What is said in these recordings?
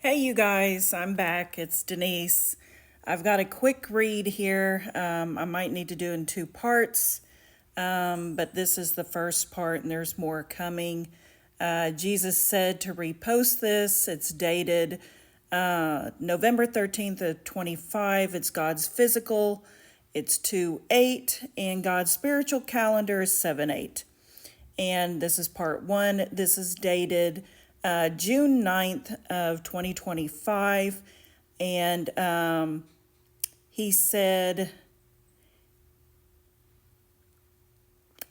Hey, you guys, I'm back. It's Denise. I've got a quick read here. I might need to do in two parts, but this is the first part, and there's more coming. Jesus said to repost this. It's dated November 13th of 25. It's God's physical. It's 2/8, and God's spiritual calendar is 7/8. And this is part one. This is dated June 9th of 2025. And he said,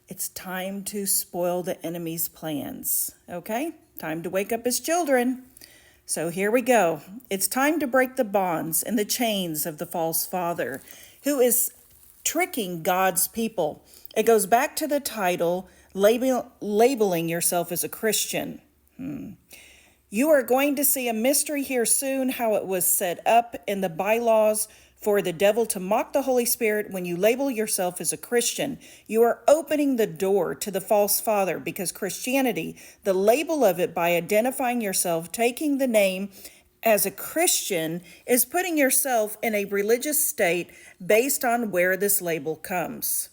it's time to spoil the enemy's plans. Okay? Time to wake up his children. So here we go. It's time to break the bonds and the chains of the false father who is tricking God's people. It goes back to the title, labeling yourself as a Christian. You are going to see a mystery here soon, how it was set up in the bylaws for the devil to mock the Holy Spirit when you label yourself as a Christian. You are opening the door to the false father because Christianity, the label of it by identifying yourself, taking the name as a Christian, is putting yourself in a religious state based on where this label comes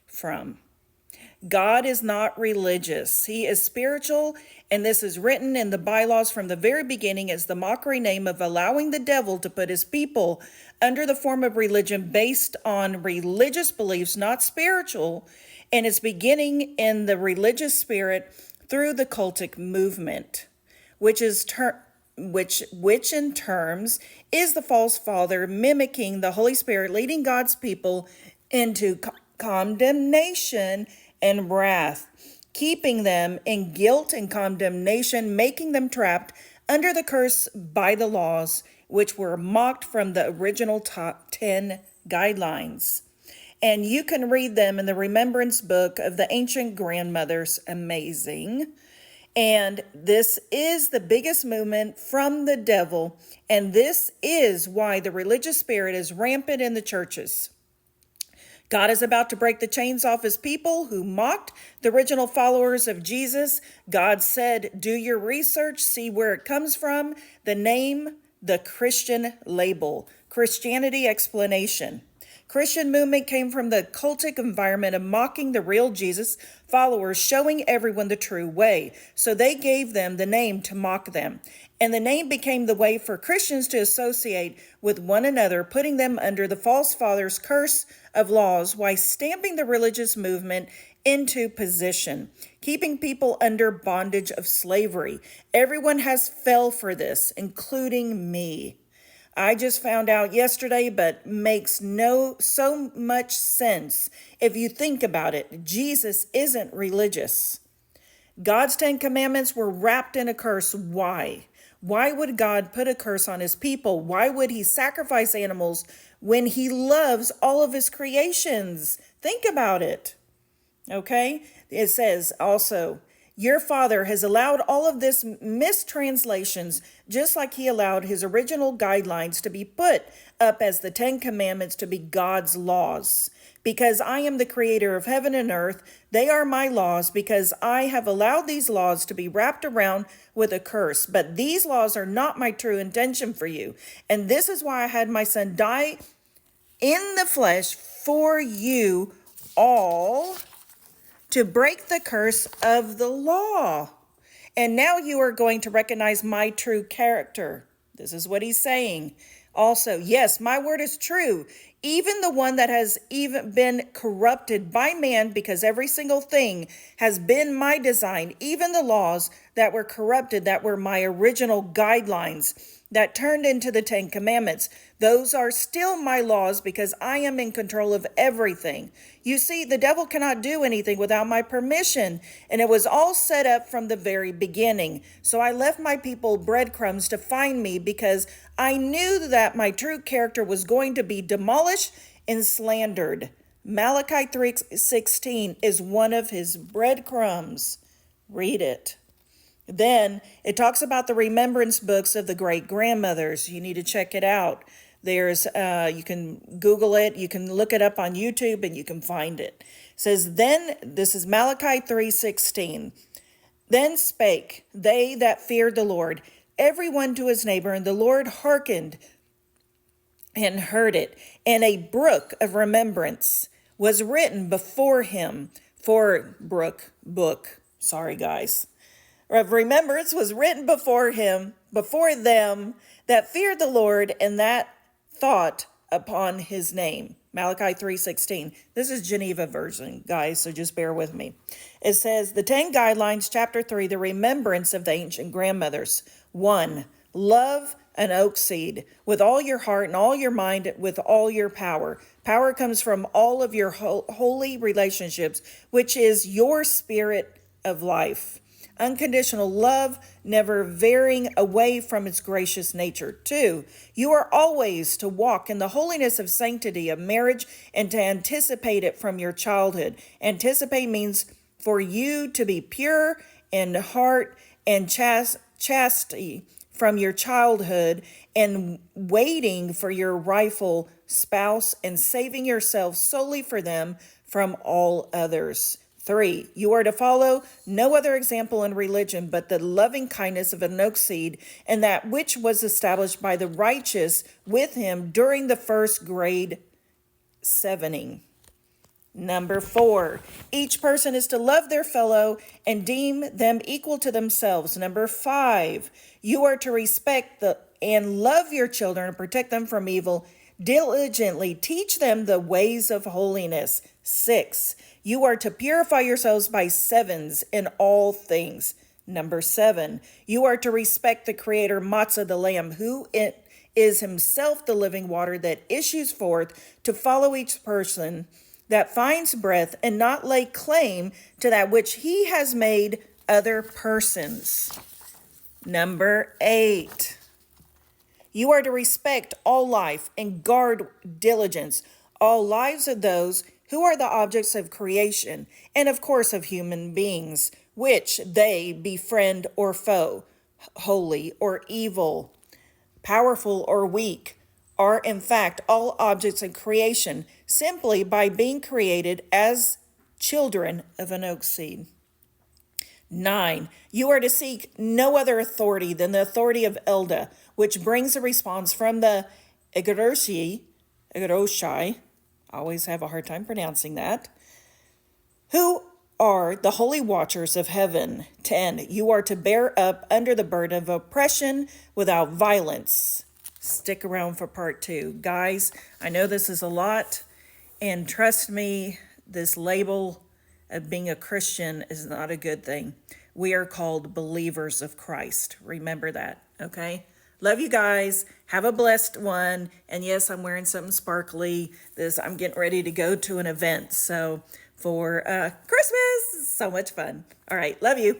from. God is not religious. He is spiritual, and this is written in the bylaws from the very beginning as the mockery name of allowing the devil to put his people under the form of religion based on religious beliefs, not spiritual, and it's beginning in the religious spirit through the cultic movement, which in terms is the false father mimicking the Holy Spirit, leading God's people into condemnation and wrath, keeping them in guilt and condemnation, making them trapped under the curse by the laws, which were mocked from the original top 10 guidelines. And you can read them in the remembrance book of the ancient grandmothers. Amazing. And this is the biggest movement from the devil, and this is why the religious spirit is rampant in the churches. God is about to break the chains off his people who mocked the original followers of Jesus. God said, do your research, see where it comes from. The name, the Christian label, Christianity explanation. Christian movement came from the cultic environment of mocking the real Jesus followers, showing everyone the true way. So they gave them the name to mock them. And the name became the way for Christians to associate with one another, putting them under the false father's curse of laws while stamping the religious movement into position, keeping people under bondage of slavery. Everyone has fell for this, including me. I just found out yesterday, but makes so much sense if you think about it. Jesus isn't religious. God's 10 commandments were wrapped in a curse. Why? Why would God put a curse on his people? Why would he sacrifice animals when he loves all of his creations? Think about it. Okay? It says also, your father has allowed all of this mistranslations, just like he allowed his original guidelines to be put up as the 10 commandments to be God's laws. Because I am the creator of heaven and earth, they are my laws, because I have allowed these laws to be wrapped around with a curse. But these laws are not my true intention for you. And this is why I had my son die in the flesh for you all, to break the curse of the law. And now you are going to recognize my true character. This is what he's saying. Also, yes, my word is true, even the one that has even been corrupted by man, because every single thing has been my design, even the laws that were corrupted, that were my original guidelines, that turned into the 10 commandments. Those are still my laws because I am in control of everything. You see, the devil cannot do anything without my permission, and it was all set up from the very beginning. So I left my people breadcrumbs to find me because I knew that my true character was going to be demolished and slandered. Malachi 3:16 is one of his breadcrumbs. Read it. Then it talks about the remembrance books of the great grandmothers. You need to check it out. There's, you can Google it, you can look it up on YouTube, and you can find it. It says, then, this is Malachi 3:16. Then spake they that feared the Lord, everyone to his neighbor, and the Lord hearkened and heard it. And a brook of remembrance was written before him for book. Sorry, guys. Of remembrance was written before him, before them that feared the Lord and that thought upon his name. Malachi 3:16. This is Geneva version, guys, so just bear with me. It says, the 10 guidelines, chapter 3, the remembrance of the ancient grandmothers. 1, love an oak seed with all your heart and all your mind, with all your power. Power comes from all of your holy relationships, which is your spirit of life. Unconditional love, never veering away from its gracious nature. 2, you are always to walk in the holiness of sanctity of marriage and to anticipate it from your childhood. Anticipate means for you to be pure in heart and chastity from your childhood, and waiting for your rightful spouse and saving yourself solely for them from all others. 3, you are to follow no other example in religion but the loving kindness of an oak seed, and that which was established by the righteous with him during the first grade 7ing. 4, each person is to love their fellow and deem them equal to themselves. 5, you are to respect and love your children and protect them from evil. Diligently teach them the ways of holiness. 6, you are to purify yourselves by sevens in all things. 7, you are to respect the Creator, Matzah, the Lamb, who is himself the living water that issues forth to follow each person that finds breath and not lay claim to that which he has made other persons. 8, you are to respect all life and guard diligence all lives of those who are the objects of creation, and of course of human beings, which they be friend or foe, holy or evil, powerful or weak, are in fact all objects of creation, simply by being created as children of an oak seed. 9, you are to seek no other authority than the authority of Elda, which brings a response from the euery, always have a hard time pronouncing that, who are the holy watchers of heaven. 10, you are to bear up under the burden of oppression without violence. Stick around for part 2. Guys, I know this is a lot, and trust me, this label of being a Christian is not a good thing. We are called believers of Christ. Remember that, okay? Love you guys. Have a blessed one. And yes, I'm wearing something sparkly. I'm getting ready to go to an event. So for Christmas, so much fun. All right. Love you.